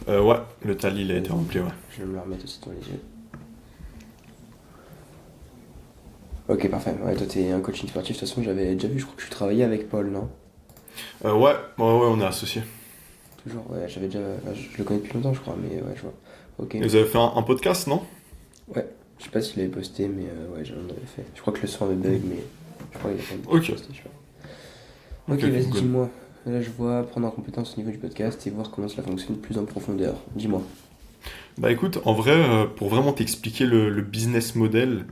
Ouais, le tally il a été rempli, ouais. Je vais me le remettre aussi devant les yeux. Ok, parfait. Ouais, toi, t'es un coaching sportif. De toute façon, j'avais déjà vu, je crois que tu travaillais avec Paul, non? Ouais, on est associés. Toujours, ouais, j'avais déjà. Je le connais depuis longtemps, je crois, mais ouais, je vois. Ok. Et vous avez fait un podcast, non? Ouais, je sais pas s'il avait posté, mais ouais, j'en avais fait. Je crois que le son avait bug, mais je crois qu'il a quand même Ok, posté, je sais pas. ok, Ok, ok, vas-y, good. dis-moi. Là, je vois prendre en compétence au niveau du podcast et voir comment cela fonctionne plus en profondeur. Dis-moi. Bah écoute, en vrai, pour vraiment t'expliquer le business model,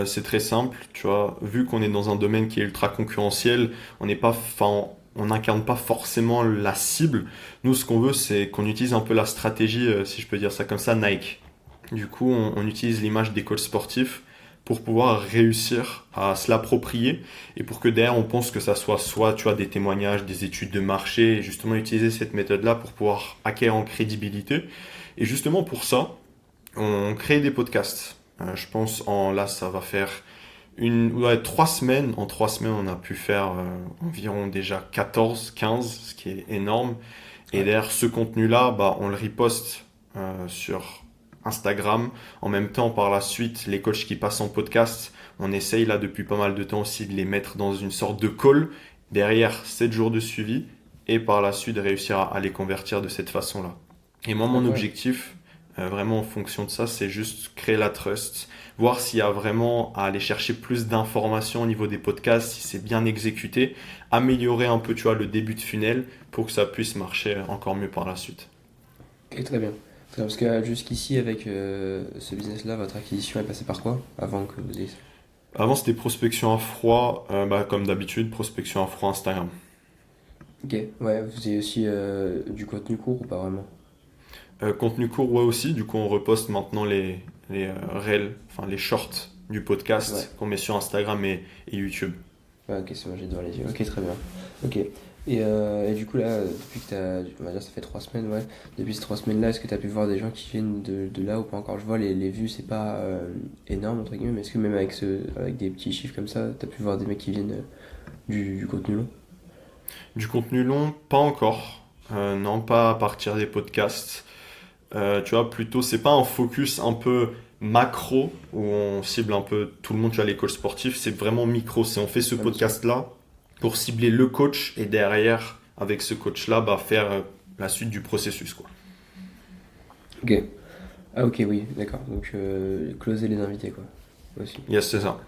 c'est très simple, tu vois, vu qu'on est dans un domaine qui est ultra concurrentiel, on n'est pas, enfin, on n'incarne pas forcément la cible. Nous, ce qu'on veut, c'est qu'on utilise un peu la stratégie, si je peux dire ça comme ça, Nike. Du coup, on utilise l'image d'école sportif pour pouvoir réussir à se l'approprier et pour que derrière on pense que ça soit tu vois des témoignages, des études de marché et justement utiliser cette méthode-là pour pouvoir acquérir en crédibilité. Et justement pour ça, on crée des podcasts. Je pense là ça va faire ouais, 3 semaines. En 3 semaines, on a pu faire environ déjà 14, 15, ce qui est énorme. Et Ouais. derrière ce contenu-là, bah, on le reposte sur Instagram. En même temps, par la suite, les coachs qui passent en podcast, on essaye là depuis pas mal de temps aussi de les mettre dans une sorte de call. Derrière 7 jours de suivi et par la suite de réussir à les convertir de cette façon-là. Et moi, mon Incroyable. objectif, vraiment en fonction de ça, c'est juste créer la trust, voir s'il y a vraiment à aller chercher plus d'informations au niveau des podcasts, si c'est bien exécuté, améliorer un peu, tu vois, le début de funnel pour que ça puisse marcher encore mieux par la suite. Ok, très bien. Très bien, parce que jusqu'ici, avec ce business-là, votre acquisition est passée par quoi avant que vous ayez ça? Avant, c'était prospection à froid, bah, comme d'habitude, prospection à froid Instagram. Ok, ouais, vous avez aussi du contenu court ou pas vraiment? Contenu court, ouais aussi, du coup, on reposte maintenant les reels, enfin les shorts du Ouais. podcast qu'on met sur Instagram et YouTube. Ouais, ok, c'est bon, j'ai devant les yeux. Ok, très bien. Ok. Et du coup, là, depuis que t'as. On va dire, ça fait 3 semaines, ouais. Depuis ces 3 semaines-là, est-ce que t'as pu voir des gens qui viennent de là ou pas encore? Je vois les vues, c'est pas énorme, entre guillemets, mais est-ce que même avec des petits chiffres comme ça, t'as pu voir des mecs qui viennent du contenu long? Du contenu long, pas encore. Non, pas à partir des podcasts. Tu vois, plutôt, c'est pas un focus un peu macro où on cible un peu tout le monde, tu vois, les coachs sportifs. C'est vraiment micro. C'est on fait ce Ouais, bien sûr. podcast-là pour cibler le coach et derrière, avec ce coach-là, bah, faire la suite du processus, quoi. Ok. Ah, ok, oui, d'accord. Donc, closer les invités, quoi. Aussi. Yes, c'est ça.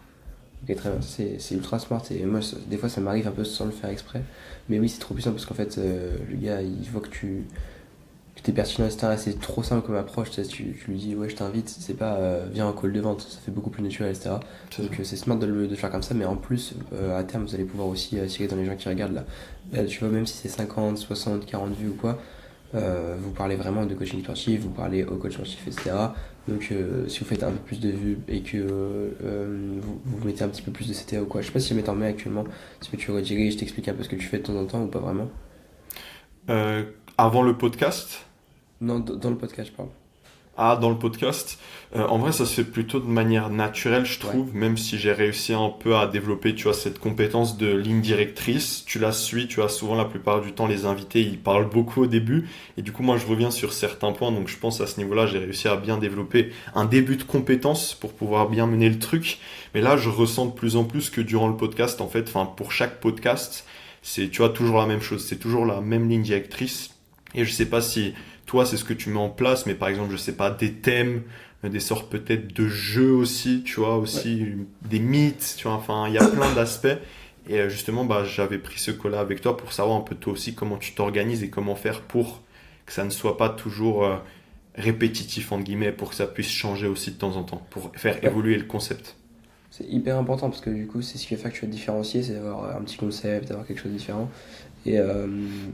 Ok, très bien. C'est ultra smart. Et moi, des fois, ça m'arrive un peu sans le faire exprès. Mais oui, c'est trop puissant parce qu'en fait, le gars, il voit que t'es pertinent, etc. C'est trop simple comme approche. Tu sais, tu lui dis, ouais, je t'invite. C'est pas, viens en call de vente. Ça fait beaucoup plus naturel, etc. C'est ça. Donc, c'est smart de le faire comme ça. Mais en plus, à terme, vous allez pouvoir aussi attirer dans les gens qui regardent là. Là, tu vois, même si c'est 50, 60, 40 vues ou quoi, vous parlez vraiment de coaching sportif, vous parlez au coach sportif, etc. Donc, si vous faites un peu plus de vues et que vous mettez un petit peu plus de CTA ou quoi, je sais pas si je m'en mets actuellement, si tu rediriges, je t'explique un peu ce que tu fais de temps en temps ou pas vraiment. Euh, Avant le podcast, Non, dans le podcast, je parle. dans le podcast, en vrai, ça se fait plutôt de manière naturelle, je Ouais, trouve, même si j'ai réussi un peu à développer, tu vois, cette compétence de ligne directrice. Tu la suis, tu as souvent la plupart du temps les invités, ils parlent beaucoup au début, et du coup, moi, je reviens sur certains points, donc je pense à ce niveau-là, j'ai réussi à bien développer un début de compétence pour pouvoir bien mener le truc. Mais là, je ressens de plus en plus que durant le podcast, en fait, enfin, pour chaque podcast, c'est, tu vois, toujours la même chose, c'est toujours la même ligne directrice. Et je sais pas si toi, c'est ce que tu mets en place, mais par exemple, je sais pas, des thèmes, des sortes peut-être de jeux aussi, tu vois, ouais. aussi des mythes, tu vois, enfin, il y a plein d'aspects. Et justement, bah, j'avais pris ce call-là avec toi pour savoir un peu toi aussi comment tu t'organises et comment faire pour que ça ne soit pas toujours répétitif, entre guillemets, pour que ça puisse changer aussi de temps en temps, pour faire Ouais. évoluer le concept. C'est hyper important parce que du coup, c'est ce qui va faire que tu vas te différencier, c'est d'avoir un petit concept, d'avoir quelque chose de différent. Et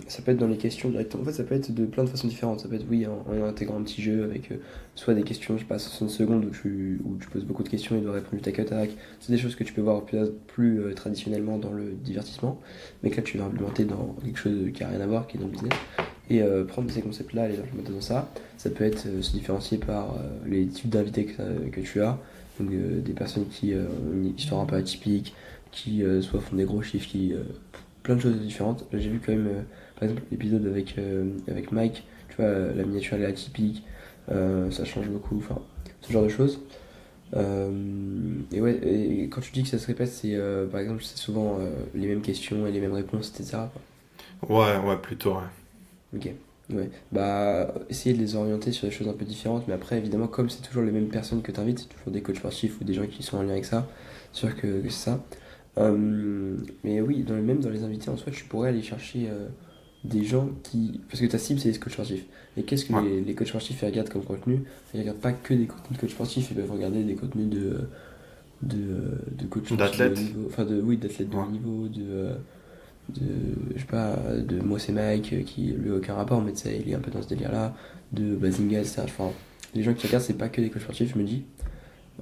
ça peut être dans les questions directement. En fait, ça peut être de plein de façons différentes. Ça peut être, oui, en intégrant un petit jeu avec soit des questions, je sais pas, 60 secondes où tu poses beaucoup de questions et dois répondre du tac à tac. C'est des choses que tu peux voir plus traditionnellement dans le divertissement, mais que là, tu vas implémenter dans quelque chose qui a rien à voir, qui est dans le business. Et prendre ces concepts-là et les implémenter dans ça, ça peut être se différencier par les types d'invités que tu as. Donc des personnes qui ont une histoire un peu atypique, qui soit font des gros chiffres, qui plein de choses différentes. J'ai vu quand même, par exemple, l'épisode avec Mike. Tu vois, la miniature elle est atypique, ça change beaucoup, enfin, ce genre de choses. Et ouais, et quand tu dis que ça se répète, c'est par exemple, c'est souvent les mêmes questions et les mêmes réponses, etc. Ouais, plutôt, ouais. Ok. Ouais. Bah, essayer de les orienter sur des choses un peu différentes, mais après, évidemment, comme c'est toujours les mêmes personnes que tu invites, c'est toujours des coachs sportifs ou des gens qui sont en lien avec ça, c'est sûr que c'est ça. Mais oui, même dans les invités en soi, tu pourrais aller chercher des gens qui. Parce que ta cible, c'est les coachs sportifs. Et qu'est-ce que Ouais. les coachs sportifs ils regardent comme contenu? Ils regardent pas que des contenus de coachs sportifs, ils peuvent regarder des contenus de coachs sportifs de haut D'athlète? niveau, enfin, oui, d'athlètes de haut Ouais. niveau, de je sais pas, de moi c'est Mike qui lui a aucun rapport, mais tu sais, il est un peu dans ce délire là, de Bazinga, etc. Enfin, les gens qui regardent, c'est pas que des coachs sportifs, je me dis.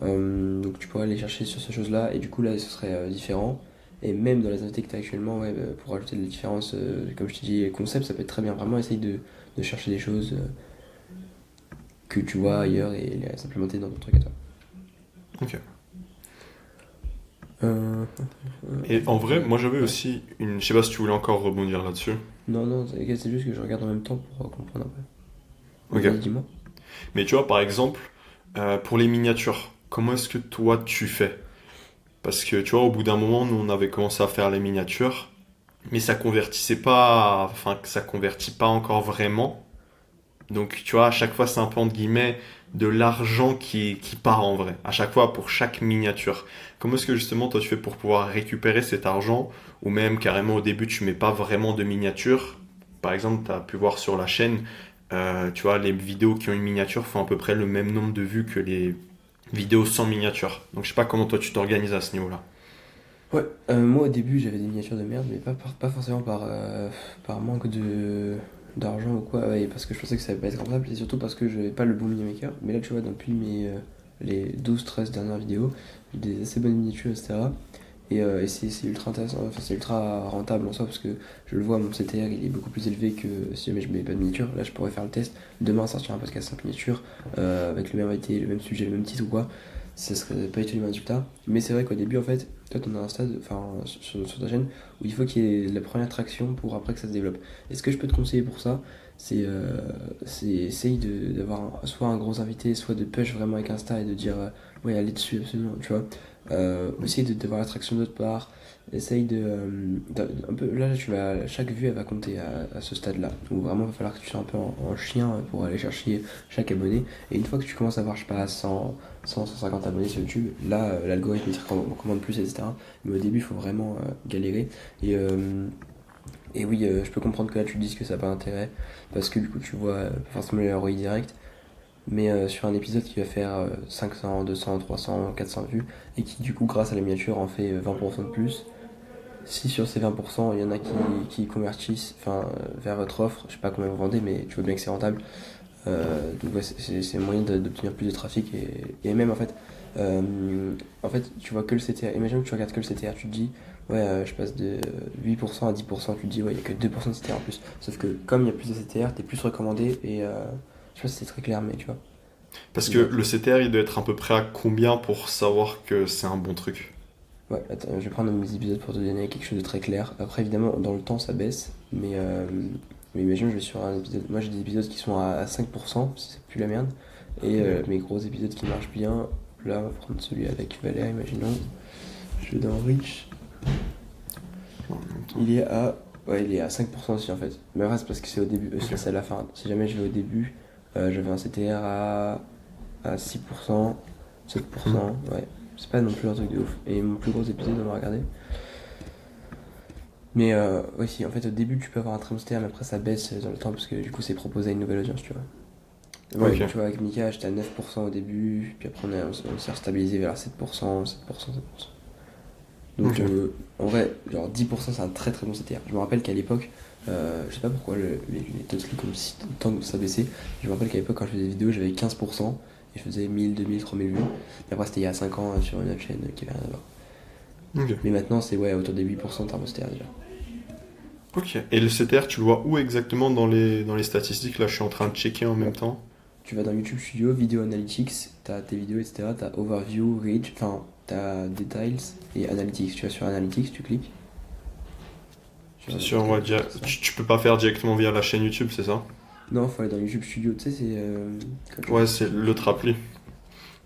Donc tu pourrais aller chercher sur ces choses là, et du coup là ce serait différent. Et même dans les invités que tu as actuellement, ouais, pour rajouter de la différence, comme je te dis, les concepts, ça peut être très bien. Vraiment, essaye de chercher des choses que tu vois ailleurs et les implémenter dans ton truc à toi. Ok. Euh, Et en vrai, moi j'avais ouais. aussi une. Je sais pas si tu voulais encore rebondir là-dessus. Non, non, c'est juste que je regarde en même temps pour comprendre un peu. Mais Ok. vas-y, dis-moi. Mais tu vois, par exemple, pour les miniatures, comment est-ce que toi tu fais? Parce que tu vois, au bout d'un moment, nous on avait commencé à faire les miniatures, mais ça convertissait pas. Enfin, ça convertit pas encore vraiment. Donc, tu vois, à chaque fois, c'est un peu entre guillemets de l'argent qui part en vrai. À chaque fois, pour chaque miniature. Comment est-ce que justement, toi, tu fais pour pouvoir récupérer cet argent? Ou même, carrément, au début, tu mets pas vraiment de miniature. Par exemple, tu as pu voir sur la chaîne, tu vois, les vidéos qui ont une miniature font à peu près le même nombre de vues que les vidéos sans miniature. Donc, je sais pas comment toi, tu t'organises à ce niveau-là. Ouais, moi au début j'avais des miniatures de merde, mais pas forcément par manque d'argent ou quoi, ouais, parce que je pensais que ça allait pas être rentable, et surtout parce que je n'avais pas le bon minimaker. Mais là tu vois, depuis les 12-13 dernières vidéos, j'ai des assez bonnes miniatures, etc. Et c'est ultra intéressant, enfin c'est ultra rentable en soi, parce que je le vois, mon CTR il est beaucoup plus élevé que si jamais je mets pas de miniature. Là je pourrais faire le test, demain sortir un podcast 5 miniatures, avec le même invité, le même sujet, le même titre ou quoi, ça serait pas du tout le même résultat. Mais c'est vrai qu'au début en fait, toi, on a un stade, enfin, sur ta chaîne, où il faut qu'il y ait la première traction pour après que ça se développe. Et ce que je peux te conseiller pour ça, c'est essaye d'avoir soit un gros invité, soit de push vraiment avec Insta et de dire, ouais, allez dessus absolument, tu vois. Essaye d'avoir l'attraction d'autre part. Essaye un peu, là, chaque vue, elle va compter à ce stade-là. Où vraiment, il va falloir que tu sois un peu en chien pour aller chercher chaque abonné. Et une fois que tu commences à avoir, je sais pas, 150 abonnés sur YouTube, là, l'algorithme il te recommande plus, etc. Mais au début, il faut vraiment galérer. Et, euh, et oui, je peux comprendre que là, tu te dises que ça n'a pas d'intérêt, parce que du coup, tu vois pas forcément les ROI direct. Mais sur un épisode qui va faire 500, 200, 300, 400 vues, et qui, du coup, grâce à la miniature, en fait 20% de plus, si sur ces 20%, il y en a qui convertissent vers votre offre, je sais pas combien vous vendez, mais tu vois bien que c'est rentable, donc ouais, c'est un moyen d'obtenir plus de trafic et même en fait tu vois que le CTR. Imagine que tu regardes que le CTR, tu te dis ouais je passe de 8% à 10%, tu te dis ouais il n'y a que 2% de CTR en plus. Sauf que comme il y a plus de CTR, t'es plus recommandé et je sais pas si c'est très clair mais tu vois. Parce que Bref. le CTR, il doit être à peu près à combien pour savoir que c'est un bon truc? Ouais, attends, je vais prendre mes épisodes pour te donner quelque chose de très clair. Après évidemment dans le temps ça baisse, mais imagine je vais sur un épisode. Moi j'ai des épisodes qui sont à 5%, c'est plus la merde. Et Ok. mes gros épisodes qui marchent bien, là on va prendre celui avec Valère, imaginons. Je vais dans Reach. En même temps. Il est à. Ouais, il est à 5% aussi en fait. Mais après, c'est parce que c'est au début, Ok. c'est à la fin. Si jamais je vais au début, j'avais un CTR à 6%, Hmm. 7%, ouais. C'est pas non plus un truc de ouf. Et mon plus gros épisode, on va regarder. Mais ouais, si, en fait, au début, tu peux avoir un très bon CTR, mais après, ça baisse dans le temps parce que du coup, c'est proposé à une nouvelle audience, tu vois. Ouais, Ok. tu vois, avec Mika, j'étais à 9% au début, puis après, on s'est restabilisé vers 7%, 7%, 7%. Donc Ok. en vrai, genre 10% c'est un très très bon CTR. Je me rappelle qu'à l'époque, je sais pas pourquoi les taux de clics comme si tant que ça baissait. Je me rappelle qu'à l'époque quand je faisais des vidéos j'avais 15% et je faisais 1000, 2000, 3000 vues. Et après c'était il y a 5 ans sur une autre chaîne qui avait rien à voir. Ok. Mais maintenant c'est ouais autour des 8% de CTR déjà. Ok. Et le CTR, tu le vois où exactement dans les statistiques? Là, je suis en train de checker en même Ouais. temps. Tu vas dans YouTube Studio, Video Analytics, t'as tes vidéos etc. T'as Overview, Reach, enfin t'as Details et Analytics. Tu vas sur Analytics, tu cliques. C'est Attends, sûr, ouais, je vais te dire ça. tu peux pas faire directement via la chaîne YouTube, c'est ça? Non, faut aller dans YouTube Studio, tu sais, c'est. Ouais, c'est l'autre appli.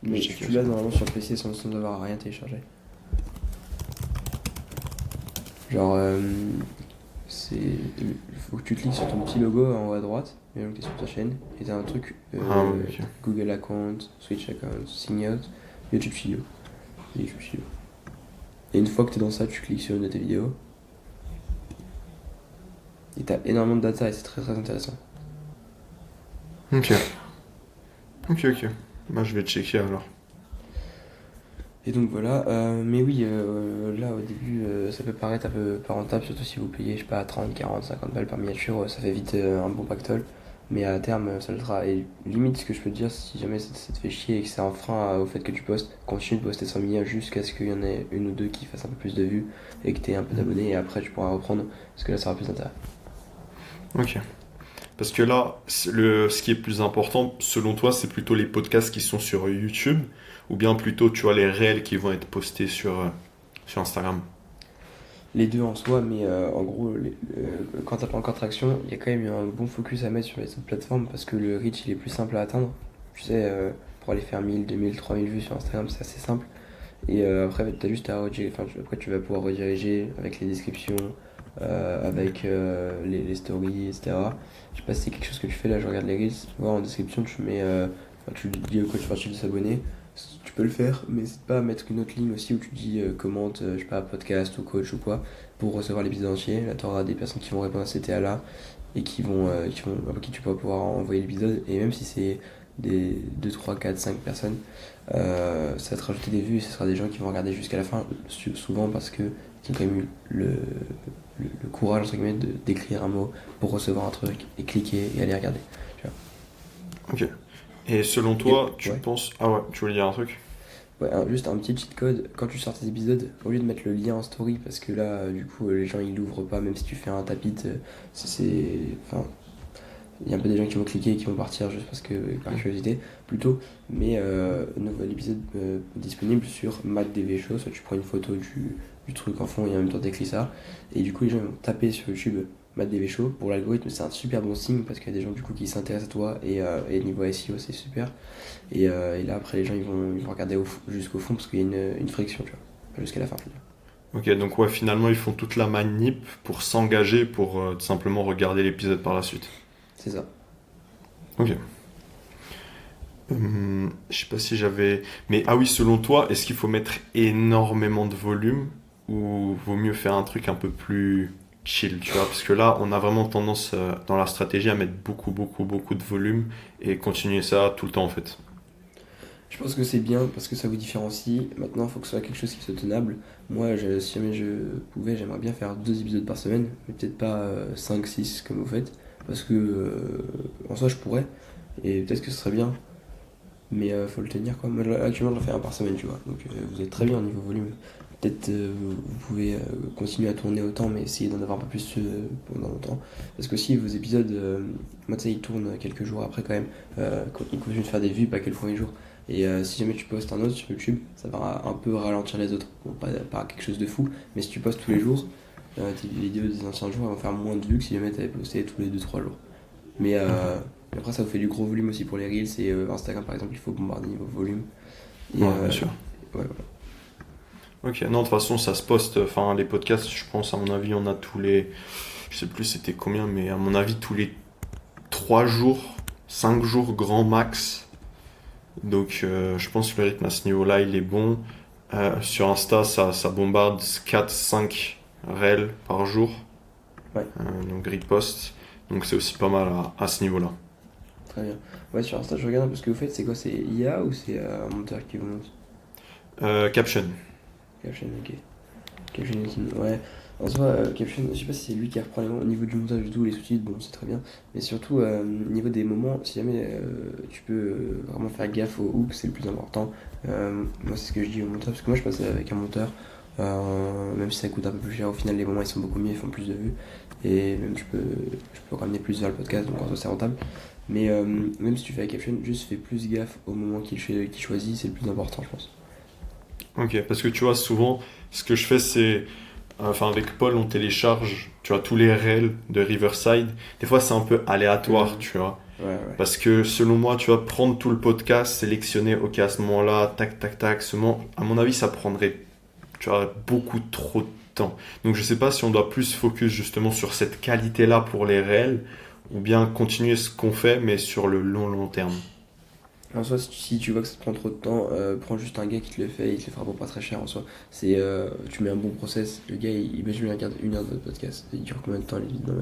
Mais Je sais tu que- l'as normalement sur le PC sans avoir rien téléchargé. Genre, c'est. Il faut que tu cliques sur ton petit logo en haut à droite, et donc t'es sur ta chaîne, et t'as un truc Ah, ouais, ok. Google Account, Switch Account, Sign Out, YouTube Studio. YouTube Studio. Et une fois que t'es dans ça, tu cliques sur une de tes vidéos, et t'as énormément de data, et c'est très très intéressant. Ok. Ok, ok. Bah, je vais checker alors. Et donc voilà, mais oui, là au début, ça peut paraître un peu pas rentable, surtout si vous payez, je sais pas, 30, 40, 50 balles par miniature, ça fait vite un bon pactole. Mais à terme, ça le sera. Et limite, ce que je peux te dire, si jamais ça te fait chier et que c'est un frein au fait que tu postes, continue de poster sans miniature jusqu'à ce qu'il y en ait une ou deux qui fassent un peu plus de vues et que tu aies un peu d'abonnés, et après tu pourras reprendre, parce que là ça aura plus d'intérêt. Ok. Parce que là, ce qui est plus important, selon toi, c'est plutôt les podcasts qui sont sur YouTube, ou bien plutôt, tu vois, les réels qui vont être postés sur Instagram. Les deux en soi, mais en gros, quand t'as pas encore traction, il y a quand même un bon focus à mettre sur les autres plateformes parce que le reach il est plus simple à atteindre. Tu sais, pour aller faire 1000, 2000, 3000 vues sur Instagram, c'est assez simple. Et après, t'as juste à rediriger, enfin, après, tu vas pouvoir rediriger avec les descriptions, avec les stories, etc. Je sais pas si c'est quelque chose que tu fais là, je regarde les reels. Tu vois, en description, tu mets, enfin, tu dis au coach sportif de s'abonner. Tu peux le faire, mais n'hésite pas à mettre une autre ligne aussi où tu dis commente, je sais pas, podcast ou coach ou quoi, pour recevoir l'épisode entier. Là, tu auras des personnes qui vont répondre à ces TA-là et à qui tu vas pouvoir envoyer l'épisode. Et même si c'est des 2 3 4 5 personnes, ça va te rajouter des vues et ce sera des gens qui vont regarder jusqu'à la fin, souvent parce que ils ont quand même eu le courage entre guillemets d'écrire un mot pour recevoir un truc et cliquer et aller regarder. Tu Ok. Et selon vois. toi, tu Ouais. penses... Ah ouais, tu voulais dire un truc? Ouais, juste un petit cheat code, quand tu sors tes épisodes, au lieu de mettre le lien en story, parce que là, du coup, les gens ils l'ouvrent pas, même si tu fais un tapis, enfin, il y a un peu des gens qui vont cliquer et qui vont partir juste parce que, par curiosité, plutôt. Mais nouvel épisode disponible sur MacDV Show, soit tu prends une photo du truc en fond et en même temps t'écris ça. Et du coup, les gens vont taper sur YouTube MacDV Show. Pour l'algorithme, c'est un super bon signe parce qu'il y a des gens du coup qui s'intéressent à toi et niveau SEO, c'est super. Et là, après, les gens ils vont regarder jusqu'au fond parce qu'il y a une friction, tu vois. Pas jusqu'à la fin, je veux dire. Ok, donc ouais, finalement, ils font toute la manip pour s'engager, pour tout simplement regarder l'épisode par la suite. C'est ça. Ok. Je sais pas si j'avais... Mais ah oui, selon toi, est-ce qu'il faut mettre énormément de volume ou vaut mieux faire un truc un peu plus chill, tu vois? Parce que là, on a vraiment tendance dans la stratégie à mettre beaucoup, beaucoup, beaucoup de volume et continuer ça tout le temps en fait. Je pense que c'est bien parce que ça vous différencie. Maintenant, il faut que ce soit quelque chose qui soit tenable. Moi, si jamais je pouvais, j'aimerais bien faire 2 épisodes par semaine, mais peut-être pas 5, 6 comme vous faites. Parce que en soi, je pourrais. Et peut-être que ce serait bien. Mais faut le tenir quoi. Moi, là, actuellement, j'en fais un par semaine, tu vois. Donc vous êtes très bien au niveau volume. Peut-être vous pouvez continuer à tourner autant, mais essayer d'en avoir un peu plus pendant longtemps. Parce que si vos épisodes, moi, tu sais, ils tournent quelques jours après quand même. Ils continuent de faire des vues, pas que le premier jour. Et si jamais tu postes un autre sur YouTube, ça va un peu ralentir les autres. Bon, pas quelque chose de fou, mais si tu postes tous les jours, tes vidéos des anciens jours elles vont faire moins de vues que si jamais tu avais posté tous les 2 3 jours. Mais après, ça vous fait du gros volume aussi pour les Reels. Et Instagram, par exemple, il faut bombarder niveau volume. Et Ouais, bien sûr. ouais, voilà. Ok, non, de toute façon, ça se poste. Enfin, les podcasts, je pense, à mon avis, on a tous les. Je sais plus c'était combien, mais à mon avis, tous les 3 jours, 5 jours grand max. Donc, je pense que le rythme à ce niveau-là, il est bon. Sur Insta, ça bombarde 4 5 réels par jour. Ouais, Donc, repost. Donc, c'est aussi pas mal à ce niveau-là. très bien. Ouais, sur Insta, je regarde un peu ce que vous faites. C'est quoi? C'est IA ou c'est un monteur qui vous monte? Caption. Caption, ok. Caption, ouais. En soi, Caption, je sais pas si c'est lui qui reprend les moments. Au niveau du montage du tout, les sous-titres, bon, c'est très bien. Mais surtout, au niveau des moments, si jamais tu peux vraiment faire gaffe aux hooks, c'est le plus important. Moi, c'est ce que je dis au monteur, parce que moi, je passe avec un monteur. Même si ça coûte un peu plus cher, au final, les moments ils sont beaucoup mieux, ils font plus de vues. Et même, je peux ramener plus vers le podcast, donc en soi, c'est rentable. Mais même si tu fais la caption, juste fais plus gaffe au moment qu'il choisit, c'est le plus important, je pense. Ok, parce que tu vois, souvent, ce que je fais, c'est enfin avec Paul, on télécharge, tu vois, tous les réels de Riverside. Des fois, c'est un peu aléatoire, Mhm. tu vois. Ouais, ouais. Parce que selon moi, tu vas prendre tout le podcast, sélectionner, ok, à ce moment-là, tac, tac, tac, à mon avis, ça prendrait, tu vois, beaucoup trop de temps. Donc je sais pas si on doit plus focus justement sur cette qualité-là pour les réels, ou bien continuer ce qu'on fait, mais sur le long, long terme. En soi, si tu vois que ça te prend trop de temps, prends juste un gars qui te le fait, il te le fera pour pas très cher en soi. Tu mets un bon process, le gars, imagine, il regarde 1 heure de podcast. Il dure combien de temps les vidéos?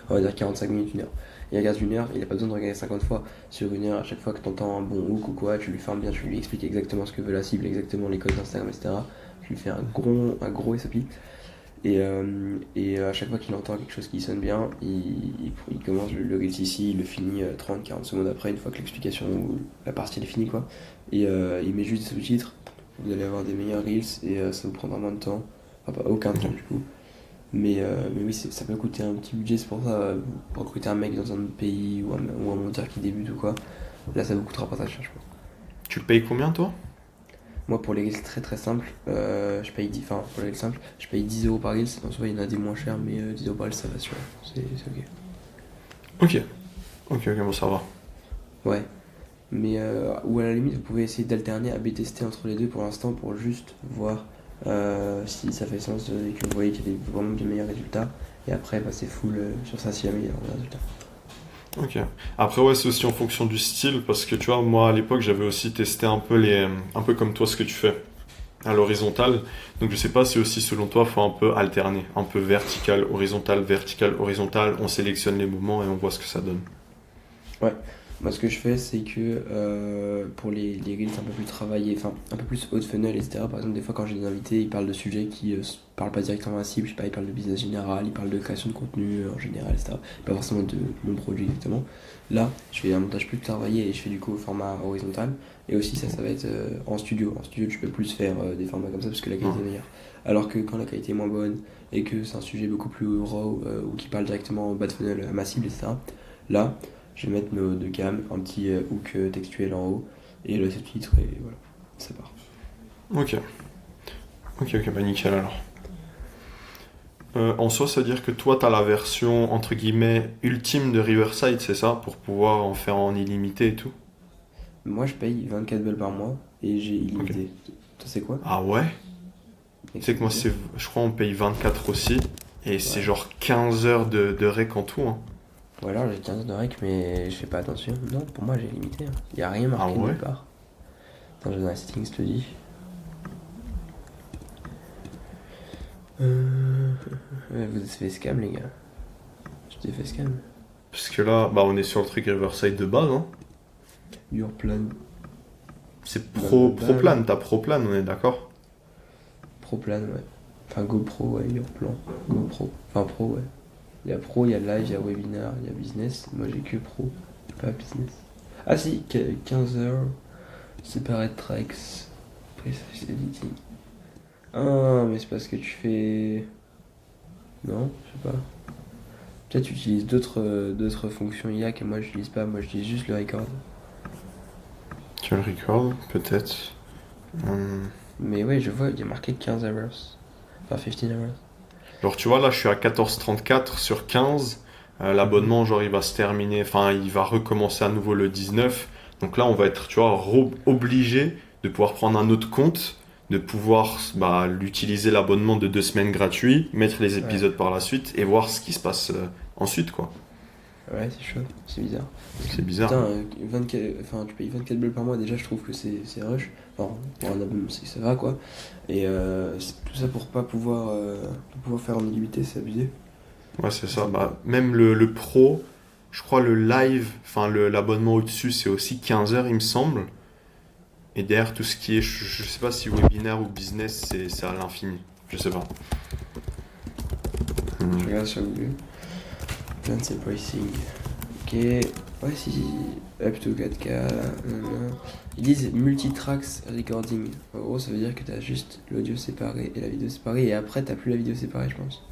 On va dire 45 minutes, 1 heure. Il regarde 1 heure, il a pas besoin de regarder 50 fois. Sur 1 heure, à chaque fois que tu entends un bon hook ou quoi, tu lui formes bien, tu lui expliques exactement ce que veut la cible, exactement les codes d'Instagram, etc. Tu lui fais un gros SOP. Et à chaque fois qu'il entend quelque chose qui sonne bien, il commence le Reels ici, il le finit 30-40 secondes après, une fois que l'explication ou la partie elle est finie, quoi. Et il met juste des sous-titres, vous allez avoir des meilleurs Reels et ça vous prendra moins de temps. Enfin, pas aucun temps Ok. du coup. Mais oui, ça peut coûter un petit budget, c'est pour ça, pour recruter un mec dans un autre pays ou un monteur qui débute ou quoi. Là, ça vous coûtera pas très cher, je pense. Tu le payes combien, toi? Moi, pour les Reels très très simples, je paye 10, enfin, pour les Reels simples, je paye 10 euros par Reels. En soi, il y en a des moins chers, mais 10 euros par Reels, ça va, sûr. C'est ok. Ok. Ok, ok, bon, ça va. Ouais. Ou à la limite, vous pouvez essayer d'alterner, à B-tester entre les deux pour l'instant pour juste voir si ça fait sens et que vous voyez qu'il y a vraiment des meilleurs résultats. Et après, passer full sur ça si jamais il y a des résultats. Ok. Après, ouais, c'est aussi en fonction du style, parce que tu vois, moi à l'époque, j'avais aussi testé un peu un peu comme toi ce que tu fais, à l'horizontale. Donc je sais pas si aussi selon toi, faut un peu alterner, un peu vertical, horizontal. On sélectionne les mouvements et on voit ce que ça donne. Ouais, moi ce que je fais, c'est que pour les reels un peu plus travaillés, enfin un peu plus haut de funnel, etc. Par exemple, des fois quand j'ai des invités, ils parlent de sujets qui parlent pas directement à la cible, je sais pas, ils parlent de business général, ils parlent de création de contenu en général, etc. Pas forcément de mon produit exactement. Là, je fais un montage plus travaillé et je fais du coup au format horizontal. Et aussi, ça va être en studio. En studio, tu peux plus faire des formats comme ça parce que la qualité Ouais. est meilleure. Alors que quand la qualité est moins bonne et que c'est un sujet beaucoup plus raw ou qui parle directement au bas de funnel à ma cible, etc. Là, je vais mettre nos deux cams, un petit hook textuel en haut et le sous-titre et voilà, ça part. Ok. Ok, ok, bah nickel alors. En soi, c'est-à-dire que toi, t'as la version entre guillemets ultime de Riverside, c'est ça, pour pouvoir en faire en illimité et tout. Moi, je paye 24 balles par mois et j'ai Ok. illimité. Toi, c'est quoi? Ah ouais? Tu sais que moi, Explique-moi. je crois on paye 24 aussi, et c'est Ouais. genre 15 heures de rec en tout, hein. Ou alors j'ai 15 de rec, mais je fais pas attention. Non, pour moi, j'ai limité. Hein. Y a rien Ah marqué ouais? nulle part. Attends, je vais dans les settings, je te dis. Vous êtes fait scam, les gars. Je t'ai fait scam. Parce que là, bah on est sur le truc Riverside de base, hein. Your plan. C'est pro Blablabla. plan, t'as pro plan, on est d'accord? Pro plan, ouais. Enfin, GoPro, ouais, Your plan. GoPro. Enfin, pro, ouais. Il y a pro, il y a live, il y a webinar, il y a business. Moi, j'ai que pro, pas business. Ah si, 15 heures. Separate tracks. Precise editing. Ah, mais c'est parce que tu fais. Non, je sais pas. Peut-être tu utilises d'autres fonctions IA que moi j'utilise pas. Moi j'utilise juste le record. Tu le record, peut-être. Hum. Mais ouais, je vois, il y a marqué 15 hours. Enfin, 15 hours. Genre, tu vois, là, je suis à 14,34 sur 15. Mhm. L'abonnement, genre, il va se terminer, enfin, il va recommencer à nouveau le 19. Donc là, on va être, tu vois, obligé de pouvoir prendre un autre compte, de pouvoir bah, l'utiliser l'abonnement de 2 semaines gratuit, mettre les Ouais, épisodes par la suite et voir ce qui se passe ensuite, quoi. ouais, c'est chaud, c'est bizarre. Parce que C'est bizarre, putain, hein. 24, enfin, tu payes 24 balles par mois, déjà je trouve que c'est rush. Enfin, pour un abonnement, ça va quoi. Et tout ça pour pouvoir faire en illimité, c'est abusé. Ouais, c'est ça. Enfin, Bah, même le pro, je crois le live, enfin, l'abonnement au-dessus, c'est aussi 15 heures, il me semble. Et derrière, tout ce qui est, je sais pas si webinaire ou business, c'est à l'infini. Je sais pas. je Hmm. regarde sur Google. Plan c'est pricing. Ok. Ouais, si. Up to 4K. Ils disent multitracks recording. En gros, ça veut dire que t'as juste l'audio séparé et la vidéo séparée. Et après, t'as plus la vidéo séparée, je pense.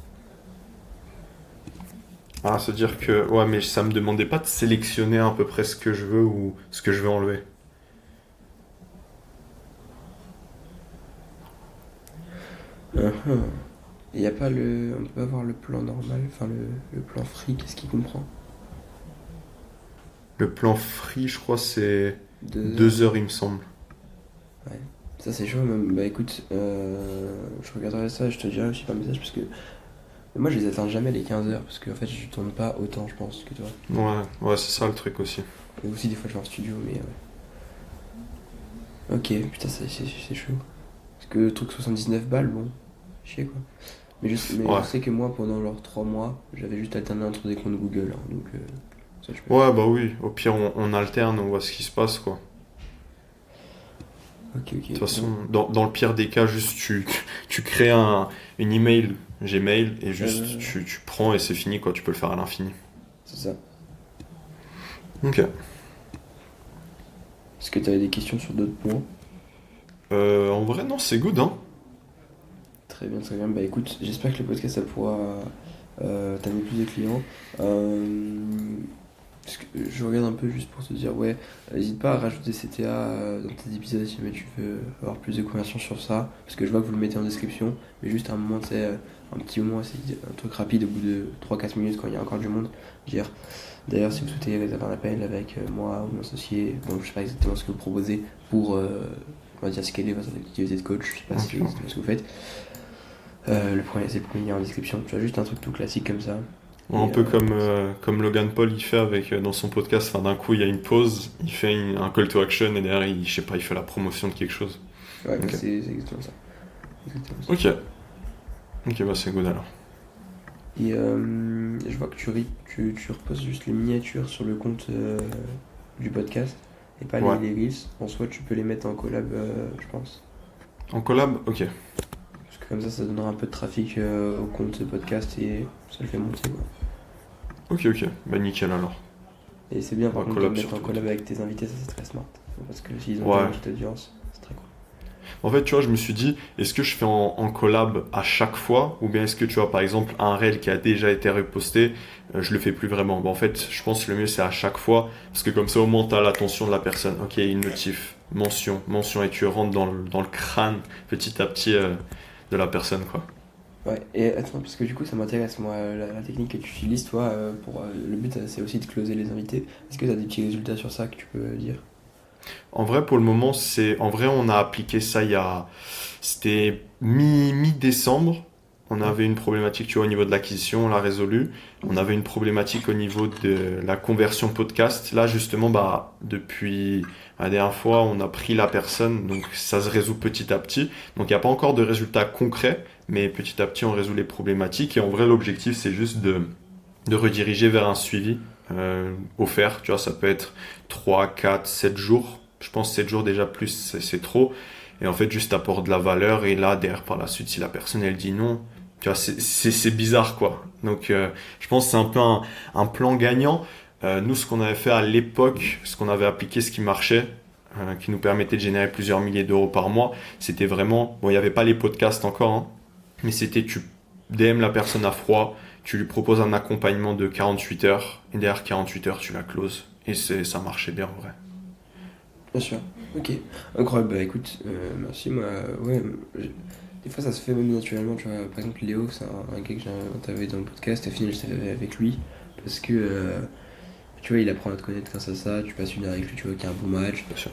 Ah, se dire que, ouais, mais ça me demandait pas de sélectionner à peu près ce que je veux ou ce que je veux enlever. Uh-huh. Et y a pas on peut pas voir le plan normal, enfin le plan free, qu'est-ce qu'il comprend? Le plan free, je crois, c'est 2 heures. 2 heures, il me semble. Ouais. Ça c'est chaud même. Bah écoute, je regarderai ça, je te dirai aussi par message parce que moi je les atteins jamais les 15 heures parce que en fait je tourne pas autant je pense que toi. Ouais, ouais, c'est ça le truc aussi. Et aussi des fois je vais en studio mais ok, putain c'est chaud. Parce que le truc 79 balles, bon, chier quoi. Mais je Ouais. sais que moi pendant genre 3 mois, j'avais juste alterné entre des comptes Google, hein, donc ça je peux le Ouais, faire. bah oui, au pire, on alterne, on voit ce qui se passe, quoi. Ok, De toute ok, façon, bon. dans le pire des cas, juste tu crées une email Gmail et juste Euh, tu prends et c'est fini, quoi. Tu peux le faire à l'infini. c'est ça. Ok. Est-ce que tu avais des questions sur d'autres points? En vrai, non, c'est good, hein. Très bien, très bien. Bah écoute, j'espère que le podcast ça pourra t'amener plus de clients. Euh, Parce que je regarde un peu juste pour te dire, ouais, n'hésite pas à rajouter CTA dans tes épisodes si jamais tu veux avoir plus de conversations sur ça. Parce que je vois que vous le mettez en description, mais juste à un moment, tu sais, un petit moment, c'est un truc rapide au bout de 3 4 minutes quand il y a encore du monde. Dire, d'ailleurs, si vous souhaitez réserver un appel avec moi ou mon associé, bon, je sais pas exactement ce que vous proposez pour, on va dire, scaler votre activité de coach, je sais pas si c'est Ok. exactement ce que vous faites. C'est le premier lien en description. Tu as juste un truc tout classique comme ça. Ouais, un Et peu comme Logan Paul il fait avec dans son podcast, enfin, d'un coup il y a une pause, il fait un call to action et derrière je sais pas, il fait la promotion de quelque chose. ouais, Ok. c'est exactement ça. Exactement ça. Ok. Ok, bah c'est good alors. Et je vois que tu reposes juste les miniatures sur le compte du podcast et pas Ouais. les reels. En soi, tu peux les mettre en collab, je pense. En collab? Ok. Parce que comme ça donnera un peu de trafic au compte podcast et ça le fait monter quoi. Ok, ok. Bah nickel alors. Et c'est bien On par va contre de le collab mettre sur en tout. collab avec tes invités, ça c'est très smart. Parce que s'ils ont déjà Ouais. une petite audience, c'est très cool. En fait, tu vois, je me suis dit, est-ce que je fais en collab à chaque fois ou bien est-ce que tu vois, par exemple, un reel qui a déjà été reposté, je le fais plus vraiment. Bah, en fait, je pense que le mieux c'est à chaque fois parce que comme ça au moins t'as l'attention de la personne. Ok, une notif, mention et tu rentres dans le crâne petit à petit de la personne, quoi. Ouais, et attends, parce que du coup ça m'intéresse moi, la technique que tu utilises toi pour... le but c'est aussi de closer les invités. Est-ce que tu as des petits résultats sur ça que tu peux dire? En vrai, pour le moment, en vrai, on a appliqué ça c'était mi-décembre. On Ouais. avait une problématique, tu vois, au niveau de l'acquisition, on l'a résolu. On avait une problématique au niveau de la conversion podcast. Là, justement, bah, depuis la dernière fois, on a pris la personne, donc ça se résout petit à petit. Donc, il n'y a pas encore de résultats concrets, mais petit à petit, on résout les problématiques. Et en vrai, l'objectif, c'est juste de rediriger vers un suivi offert. Tu vois, ça peut être 3 4 7 jours. Je pense 7 jours déjà plus, c'est trop. Et en fait, juste apporte de la valeur. Et là, derrière, par la suite, si la personne, elle dit non, tu vois, c'est bizarre, quoi. Donc, je pense que c'est un peu un plan gagnant. Nous, ce qu'on avait fait à l'époque, ce qu'on avait appliqué, ce qui marchait, qui nous permettait de générer plusieurs milliers d'euros par mois, c'était vraiment... Bon, il n'y avait pas les podcasts encore, hein, mais c'était tu DM la personne à froid, tu lui proposes un accompagnement de 48 heures, et derrière 48 heures, tu la closes. Et ça marchait bien en vrai. Bien sûr. Ok. Incroyable. Bah écoute, merci. Moi, ouais, des fois ça se fait même naturellement. Tu vois, par exemple, Léo, c'est un gars que j'ai interviewé dans le podcast. Et final, je savais avec lui. Parce que, tu vois, il apprend à te connaître grâce à ça. Tu passes une heure avec lui, tu vois qu'il y a un bon match. Bien sûr.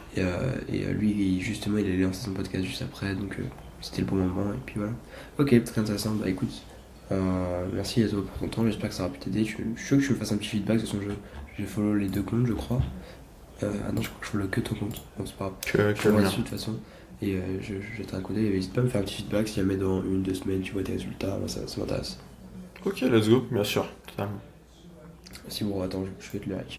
Lui, justement, il allait lancer son podcast juste après. Donc, c'était le bon moment. Et puis voilà. Ok, très intéressant. Bah écoute, merci à toi pour ton temps. J'espère que ça aura pu t'aider. Je suis sûr que tu me fasses un petit feedback. De toute façon, je follow les deux comptes, je crois. Ah non, je crois que je follow que ton compte. Bon, c'est pas grave. Je Que le follow mien. dessus de toute façon. Et je jetterai un coup d'œil. N'hésite pas à me faire un petit feedback si jamais dans 1 2 semaines tu vois tes résultats. Moi, ça m'intéresse. Ok, let's go, bien sûr, totalement. Si bon, attends, je vais te le like.